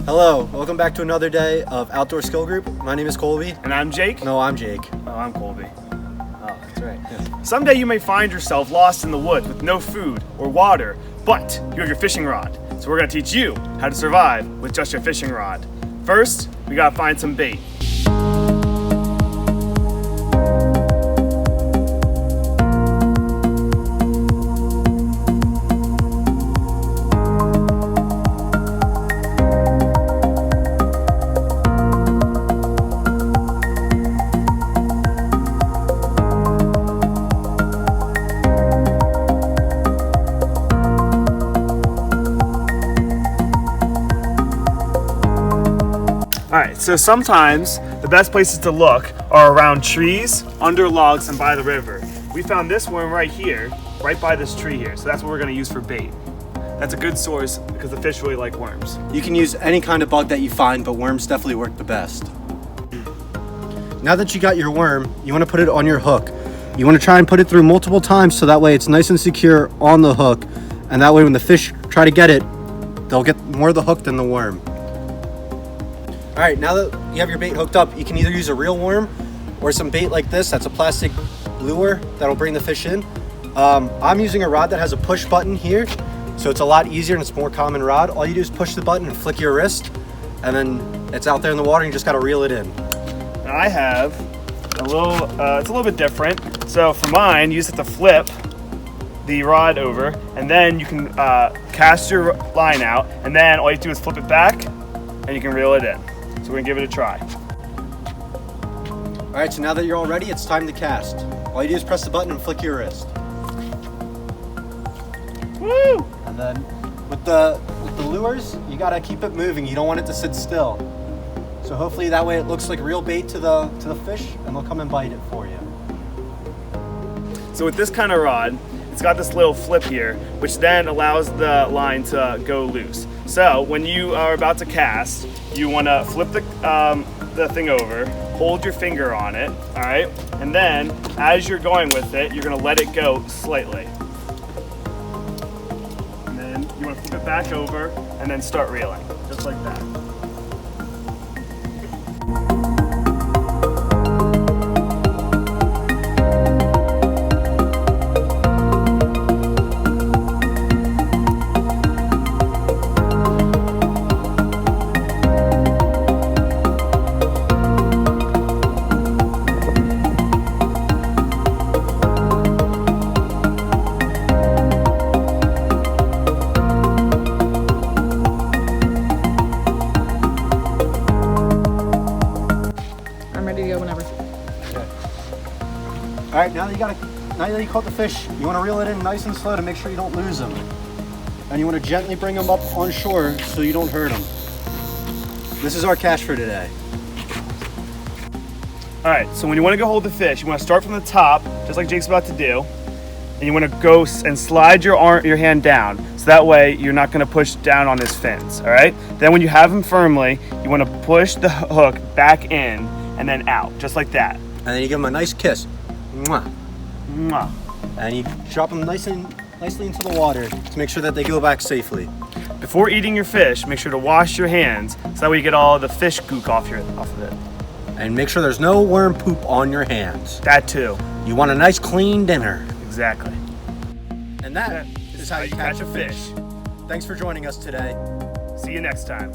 Hello, welcome back to another day of Outdoor Skill Group. My name is Colby. And I'm Jake. No, I'm Jake. Oh, I'm Colby. Oh, that's right. Yeah. Someday you may find yourself lost in the woods with no food or water, but you have your fishing rod. So we're gonna teach you how to survive with just your fishing rod. First, we gotta find some bait. Alright, so sometimes the best places to look are around trees, under logs, and by the river. We found this worm right here, right by this tree here, so that's what we're going to use for bait. That's a good source because the fish really like worms. You can use any kind of bug that you find, but worms definitely work the best. Now that you got your worm, you want to put it on your hook. You want to try and put it through multiple times so that way it's nice and secure on the hook, and that way when the fish try to get it, they'll get more of the hook than the worm. All right, now that you have your bait hooked up, you can either use a real worm or some bait like this. That's a plastic lure that'll bring the fish in. I'm using a rod that has a push button here, so it's a lot easier and it's a more common rod. All you do is push the button and flick your wrist, and then it's out there in the water and you just gotta reel it in. Now I have a little, it's a little bit different. So for mine, you just have to flip the rod over, and then you can cast your line out, and then all you have to do is flip it back, and you can reel it in. So we're gonna give it a try. All right, so now that you're all ready, it's time to cast. All you do is press the button and flick your wrist. Woo! And then with the lures, you gotta keep it moving. You don't want it to sit still. So hopefully that way it looks like real bait to the fish, and they'll come and bite it for you. So with this kind of rod, it's got this little flip here, which then allows the line to go loose. So when you are about to cast, you want to flip the thing over, hold your finger on it, all right? And then as you're going with it, you're going to let it go slightly. And then you want to flip it back over and then start reeling, just like that. Ready to go whenever. Okay. All right, now that you caught the fish, you want to reel it in nice and slow to make sure you don't lose them. And you want to gently bring them up on shore so you don't hurt them. This is our catch for today. All right, so when you want to go hold the fish, you want to start from the top, just like Jake's about to do, and you want to go and slide your hand down, so that way you're not going to push down on his fins, all right? Then when you have him firmly, you want to push the hook back in and then out, just like that. And then you give them a nice kiss. Mwah. Mwah. And you drop them nicely into the water to make sure that they go back safely. Before eating your fish, make sure to wash your hands, so that way you get all the fish gook off of it. And make sure there's no worm poop on your hands. That too. You want a nice clean dinner. Exactly. And that is how you catch a fish. Thanks for joining us today. See you next time.